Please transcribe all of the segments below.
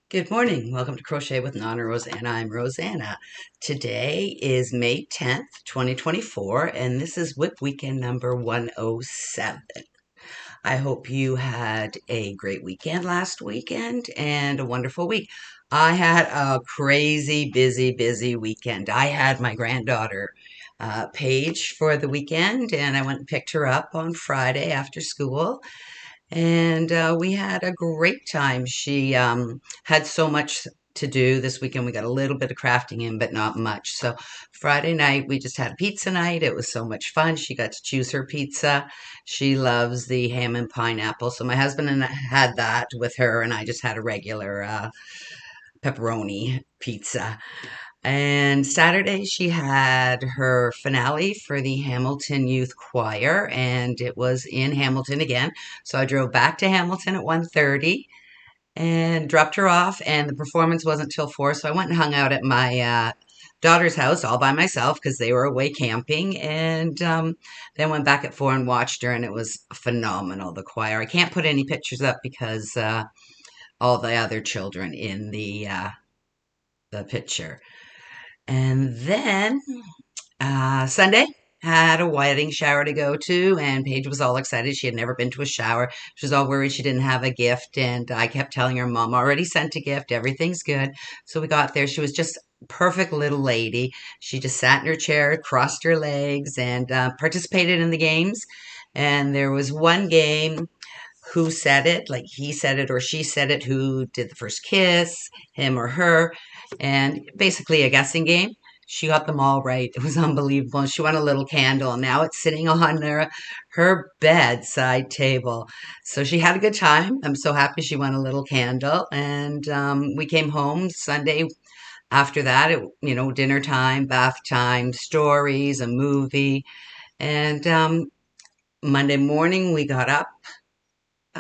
Good morning. Welcome to Crochet with Nonna Rosanna. I'm Rosanna. Today is May 10th, 2024, and this is WIP weekend number 107. I hope you had a great weekend last weekend and a wonderful week. I had a crazy, busy weekend. I had my granddaughter, Paige, for the weekend, and I went and picked her up on Friday after school. And we had a great time. She had so much to do this weekend. We got a little bit of crafting in, but not much. So Friday night, we just had a pizza night. It was so much fun. She got to choose her pizza. She loves the ham and pineapple. So my husband and I had that with her, and I just had a regular pepperoni pizza. And Saturday, she had her finale for the Hamilton Youth Choir, and it was in Hamilton again. So I drove back to Hamilton at 1:30 and dropped her off, and the performance wasn't till 4, so I went and hung out at my daughter's house all by myself because they were away camping, and then went back at 4 and watched her, and it was phenomenal, the choir. I can't put any pictures up because all the other children in the picture. And then Sunday, had a wedding shower to go to, and Paige was all excited. She had never been to a shower. She was all worried she didn't have a gift, and I kept telling her, Mom already sent a gift. Everything's good. So we got there. She was just perfect little lady. She just sat in her chair, crossed her legs, and participated in the games. And there was one game, who said it, like he said it or she said it, who did the first kiss, him or her, and basically a guessing game. She got them all right. It was unbelievable. She won a little candle, and now it's sitting on her bedside table. So she had a good time. I'm so happy she won a little candle. And we came home Sunday after that. Dinner time, bath time, stories, a movie. And Monday morning we got up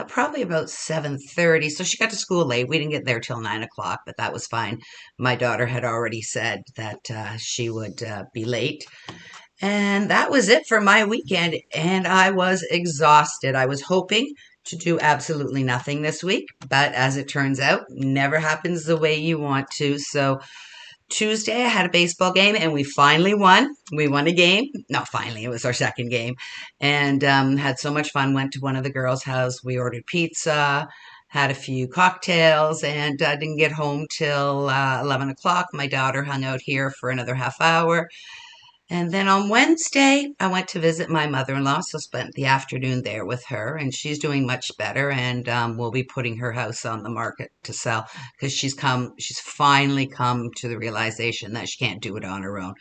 probably about 7:30. So she got to school late. We didn't get there till 9 o'clock, but that was fine. My daughter had already said that she would be late. And that was it for my weekend. And I was exhausted. I was hoping to do absolutely nothing this week, but as it turns out, never happens the way you want to. So Tuesday, I had a baseball game and we finally won. We won a game. Not finally, it was our second game. And had so much fun. Went to one of the girls' house. We ordered pizza, had a few cocktails, and didn't get home till 11 o'clock. My daughter hung out here for another half hour. And then on Wednesday, I went to visit my mother-in-law, so spent the afternoon there with her, and she's doing much better, and we'll be putting her house on the market to sell because she's finally come to the realization that she can't do it on her own.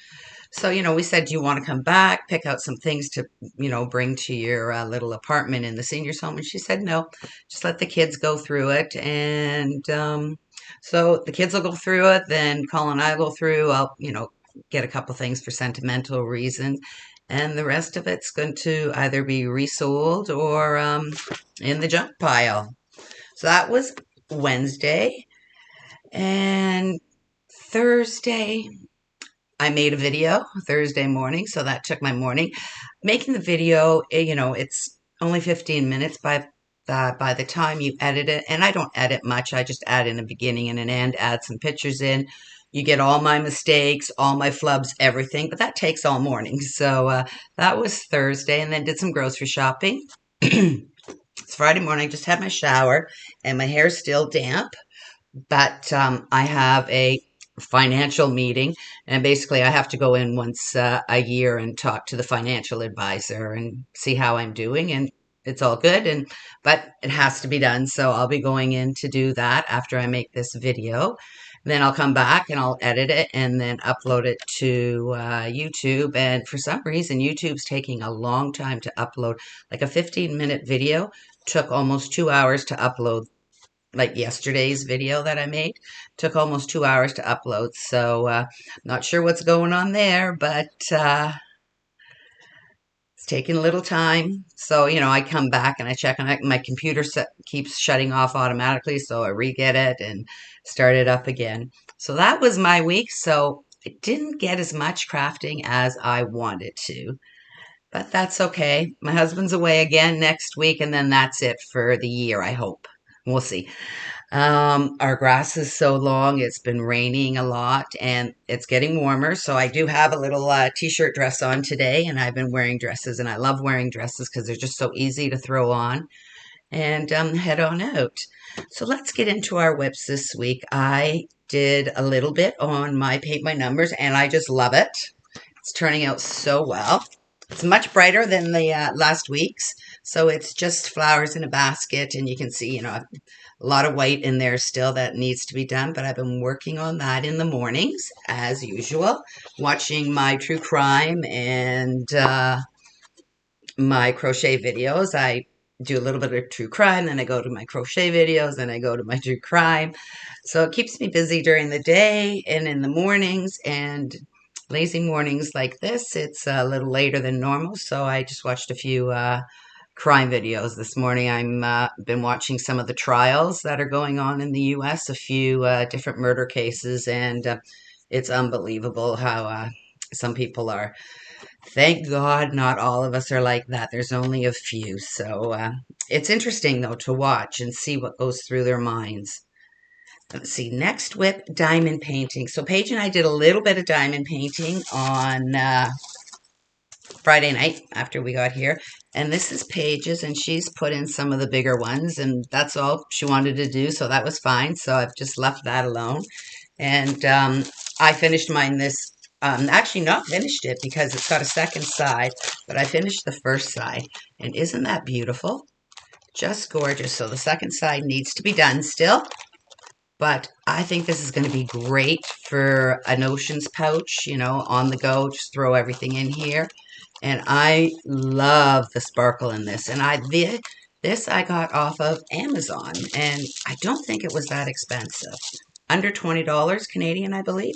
So, we said, do you want to come back, pick out some things to, bring to your little apartment in the senior's home? And she said, no, just let the kids go through it. And so the kids will go through it, then Colin and I will go through. I'll, get a couple things for sentimental reasons. And the rest of it's going to either be resold or in the junk pile. So that was Wednesday. And Thursday, I made a video Thursday morning, so that took my morning. Making the video, it's only 15 minutes by the time you edit it, and I don't edit much. I just add in a beginning and an end, add some pictures in. You get all my mistakes, all my flubs, everything, but that takes all morning. So that was Thursday, and then did some grocery shopping. It's Friday morning. I just had my shower, and my hair's still damp, but I have a financial meeting, and basically I have to go in once a year and talk to the financial advisor and see how I'm doing, and it's all good, and but it has to be done, so I'll be going in to do that after I make this video. Then I'll come back and I'll edit it and then upload it to YouTube. And for some reason, YouTube's taking a long time to upload. Like a 15-minute video took almost 2 hours to upload, like yesterday's video that I made took almost 2 hours to upload. So not sure what's going on there, but it's taking a little time. So, I come back and I check on it. My computer keeps shutting off automatically. So I re-get it and start it up again. So that was my week. So I didn't get as much crafting as I wanted to. But that's okay. My husband's away again next week, and then that's it for the year, I hope. We'll see. Our grass is so long. It's been raining a lot and it's getting warmer. So I do have a little t-shirt dress on today, and I've been wearing dresses, and I love wearing dresses because they're just so easy to throw on and head on out. So let's get into our WIPs this week. I did a little bit on my paint by numbers, and I just love it. It's turning out so well. It's much brighter than the last week's. So it's just flowers in a basket, and you can see, a lot of white in there still that needs to be done, but I've been working on that in the mornings, as usual, watching my true crime and my crochet videos. I do a little bit of true crime, then I go to my crochet videos, then I go to my true crime. So it keeps me busy during the day and in the mornings, and lazy mornings like this, it's a little later than normal, so I just watched a few crime videos this morning. I'm been watching some of the trials that are going on in the U.S., a few different murder cases, and it's unbelievable how some people are. Thank God not all of us are like that. There's only a few. So it's interesting, though, to watch and see what goes through their minds. Let's see, next WIP, diamond painting. So Paige and I did a little bit of diamond painting on Friday night after we got here. And this is Paige's, and she's put in some of the bigger ones, and that's all she wanted to do, so that was fine. So I've just left that alone. And I finished mine actually not finished it because it's got a second side, but I finished the first side. And isn't that beautiful? Just gorgeous. So the second side needs to be done still, but I think this is going to be great for an oceans pouch, on the go. Just throw everything in here. And I love the sparkle in this. And this I got off of Amazon, and I don't think it was that expensive. Under $20 Canadian, I believe.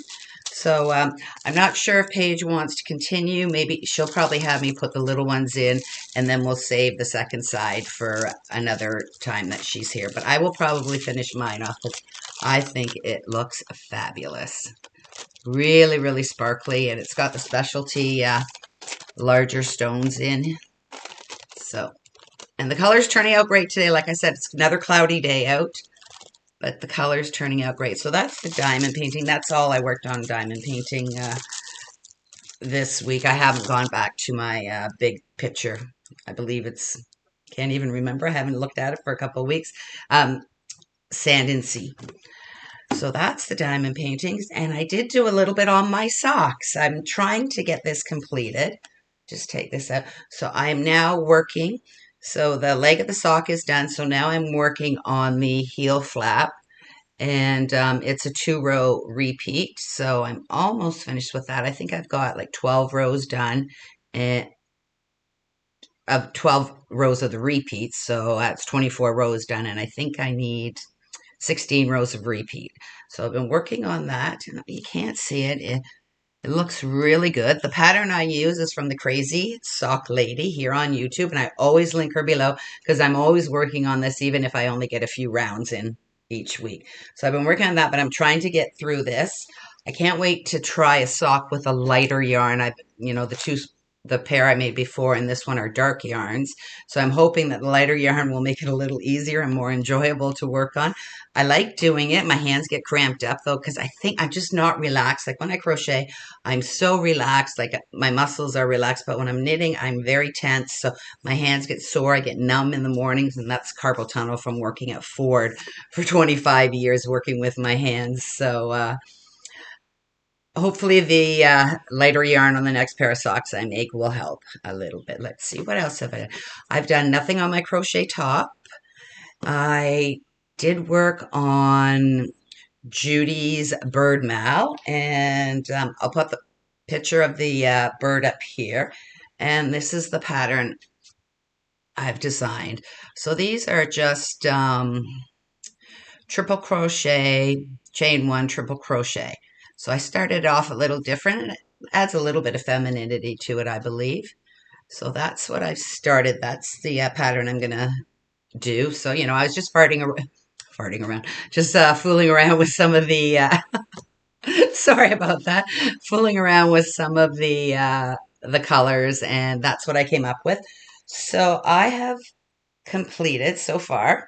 So I'm not sure if Paige wants to continue. Maybe she'll probably have me put the little ones in, and then we'll save the second side for another time that she's here. But I will probably finish mine off because I think it looks fabulous. Really, really sparkly, and it's got the specialty larger stones in. So, and the color's turning out great today. Like I said, it's another cloudy day out, but the color's turning out great. So that's the diamond painting. That's all I worked on diamond painting this week. I haven't gone back to my big picture. I believe can't even remember. I haven't looked at it for a couple of weeks. Sand and Sea. So that's the diamond paintings. And I did do a little bit on my socks. I'm trying to get this completed. Just take this out. So I'm now working. So the leg of the sock is done. So now I'm working on the heel flap. And it's a 2-row repeat. So I'm almost finished with that. I think I've got like 12 rows done. And of 12 rows of the repeats. So that's 24 rows done. And I think I need 16 rows of repeat. So I've been working on that. And you can't see it. It looks really good. The pattern I use is from the Crazy Sock Lady here on YouTube, and I always link her below because I'm always working on this, even if I only get a few rounds in each week. So I've been working on that, but I'm trying to get through this. I can't wait to try a sock with a lighter yarn. The pair I made before and this one are dark yarns. So I'm hoping that the lighter yarn will make it a little easier and more enjoyable to work on. I like doing it. My hands get cramped up though because I think I'm just not relaxed. Like when I crochet, I'm so relaxed. Like my muscles are relaxed, but when I'm knitting, I'm very tense. So my hands get sore. I get numb in the mornings, and that's carpal tunnel from working at Ford for 25 years, working with my hands. So hopefully the lighter yarn on the next pair of socks I make will help a little bit. Let's see, what else have I done? I've done nothing on my crochet top. I did work on Judy's bird mal, and I'll put the picture of the bird up here. And this is the pattern I've designed. So these are just triple crochet, chain one, triple crochet. So I started off a little different, and it adds a little bit of femininity to it, I believe. So that's what I've started. That's the pattern I'm going to do. So, I was just farting around, just fooling around with some of the, sorry about that, fooling around with some of the colors, and that's what I came up with. So I have completed so far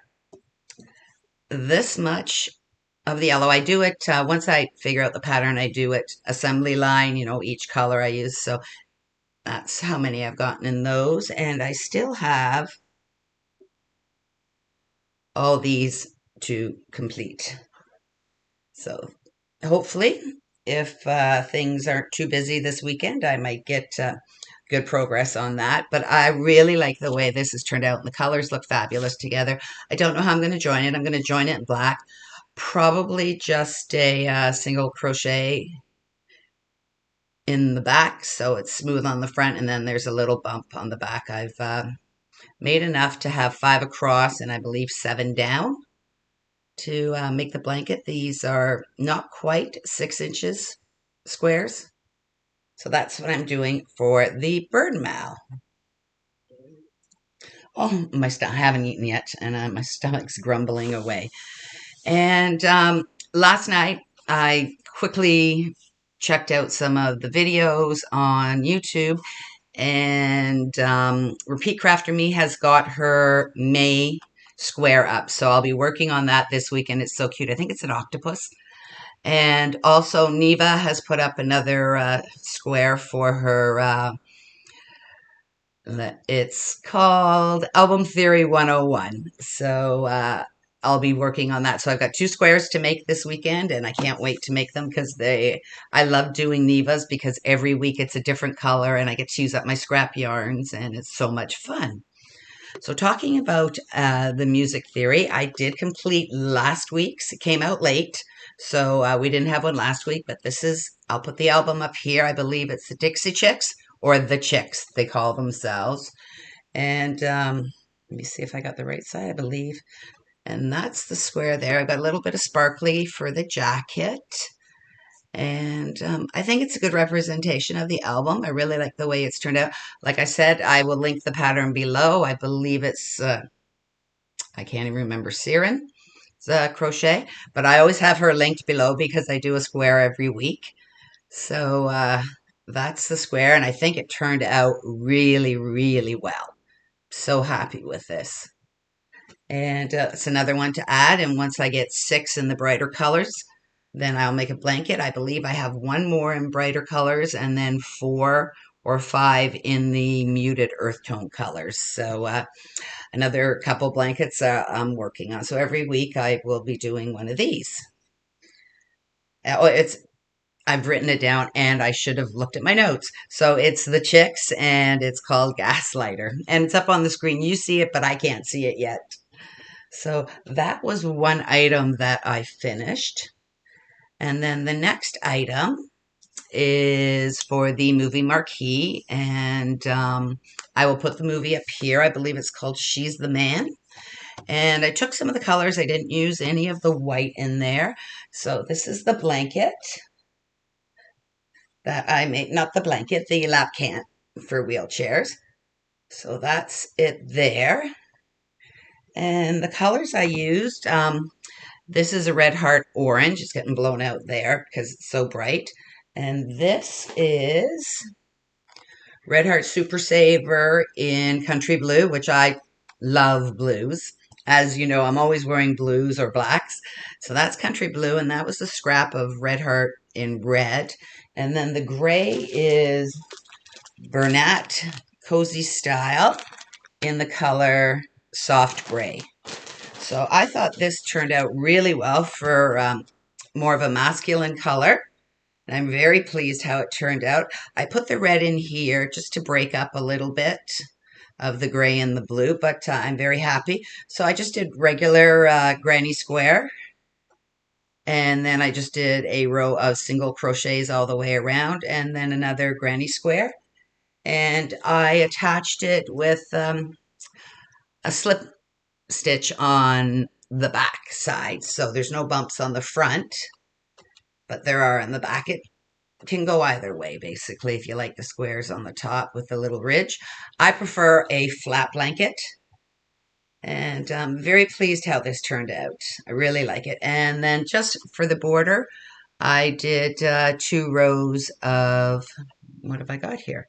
this much of the yellow. I do it, once I figure out the pattern, I do it assembly line, you know, each color I use. So that's how many I've gotten in those. And I still have all these to complete. So hopefully, if things aren't too busy this weekend, I might get good progress on that. But I really like the way this has turned out, and the colors look fabulous together. I don't know how I'm going to join it. I'm going to join it in black, probably just a single crochet in the back so it's smooth on the front, and then there's a little bump on the back. I've made enough to have 5 across and I believe 7 down to make the blanket. These are not quite 6 inches squares. So that's what I'm doing for the bird mal. Oh, my stomach, I haven't eaten yet, and my stomach's grumbling away. And last night, I quickly checked out some of the videos on YouTube, and Repeat Crafter Me has got her May square up. So I'll be working on that this weekend. It's so cute. I think it's an octopus. And also Neva has put up another square for her. It's called Album Theory 101. So I'll be working on that. So I've got 2 squares to make this weekend, and I can't wait to make them because I love doing Neva's because every week it's a different color and I get to use up my scrap yarns, and it's so much fun. So talking about the music theory, I did complete last week's. It came out late, so we didn't have one last week, but I'll put the album up here. I believe it's the Dixie Chicks, or the Chicks, they call themselves. And let me see if I got the right side, I believe. And that's the square there. I've got a little bit of sparkly for the jacket. And I think it's a good representation of the album. I really like the way it's turned out. Like I said, I will link the pattern below. I believe it's, I can't even remember, Siren crochet. But I always have her linked below because I do a square every week. So that's the square. And I think it turned out really, really well. So happy with this. And it's another one to add. And once I get 6 in the brighter colors, then I'll make a blanket. I believe I have 1 more in brighter colors and then 4 or 5 in the muted earth tone colors. So another couple blankets I'm working on. So every week I will be doing one of these. I've written it down and I should have looked at my notes. So it's the Chicks and it's called Gaslighter. And it's up on the screen. You see it, but I can't see it yet. So that was one item that I finished. And then the next item is for the movie Marquee. And I will put the movie up here. I believe it's called She's the Man. And I took some of the colors. I didn't use any of the white in there. So this is the blanket that I made. Not the blanket, the lap can for wheelchairs. So that's it there. And the colors I used, this is a red heart orange. It's getting blown out there because it's so bright. And this is Red Heart Super Saver in Country Blue, which I love blues. As you know, I'm always wearing blues or blacks. So that's Country Blue, and that was the scrap of Red Heart in red. And then the gray is Bernat Cozy Style in the color Soft Gray. So I thought this turned out really well for more of a masculine color. And I'm very pleased how it turned out. I put the red in here just to break up a little bit of the gray and the blue, but I'm very happy. So I just did regular granny square. And then I just did a row of single crochets all the way around, and then another granny square. And I attached it with a slip stitch on the back side. So there's no bumps on the front, but there are on the back. It can go either way, basically, if you like the squares on the top with the little ridge. I prefer a flat blanket, and I'm very pleased how this turned out. I really like it. And then just for the border, I did 2 rows of, what have I got here?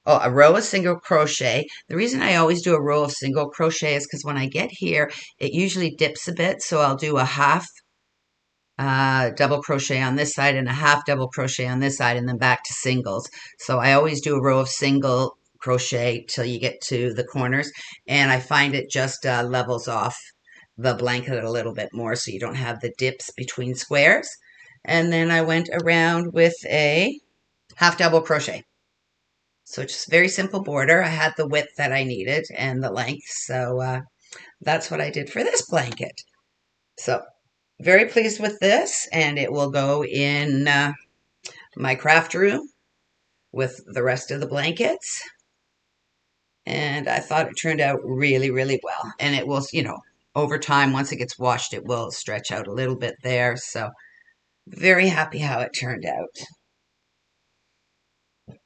Oh, a row of single crochet. The reason I always do a row of single crochet is because when I get here, it usually dips a bit. So I'll do a half double crochet on this side and a half double crochet on this side and then back to singles. So I always do a row of single crochet till you get to the corners, and I find it just levels off the blanket a little bit more so you don't have the dips between squares. And then I went around with a half double crochet. So just very simple border. I had the width that I needed and the length. So that's what I did for this blanket. So very pleased with this, and it will go in my craft room with the rest of the blankets. And I thought it turned out really, really well. And it will, over time, once it gets washed, it will stretch out a little bit there. So very happy how it turned out.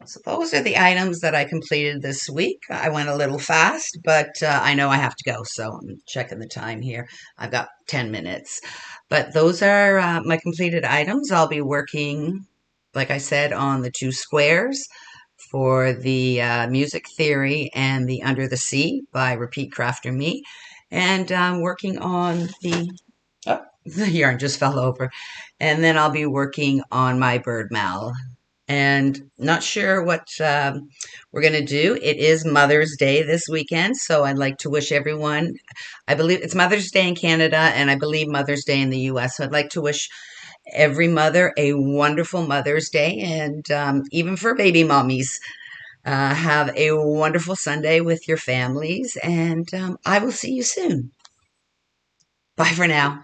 So those are the items that I completed this week. I went a little fast, but I know I have to go, so I'm checking the time here. I've got 10 minutes. But those are my completed items. I'll be working, like I said, on the two squares for the music theory and the Under the Sea by Repeat Crafter Me. And I'm working on oh, the yarn just fell over. And then I'll be working on my bird mal, and not sure what we're going to do. It is Mother's Day this weekend, so I'd like to wish everyone, I believe it's Mother's Day in Canada, and I believe Mother's Day in the US. So I'd like to wish every mother a wonderful Mother's Day, and even for baby mommies, have a wonderful Sunday with your families, and I will see you soon. Bye for now.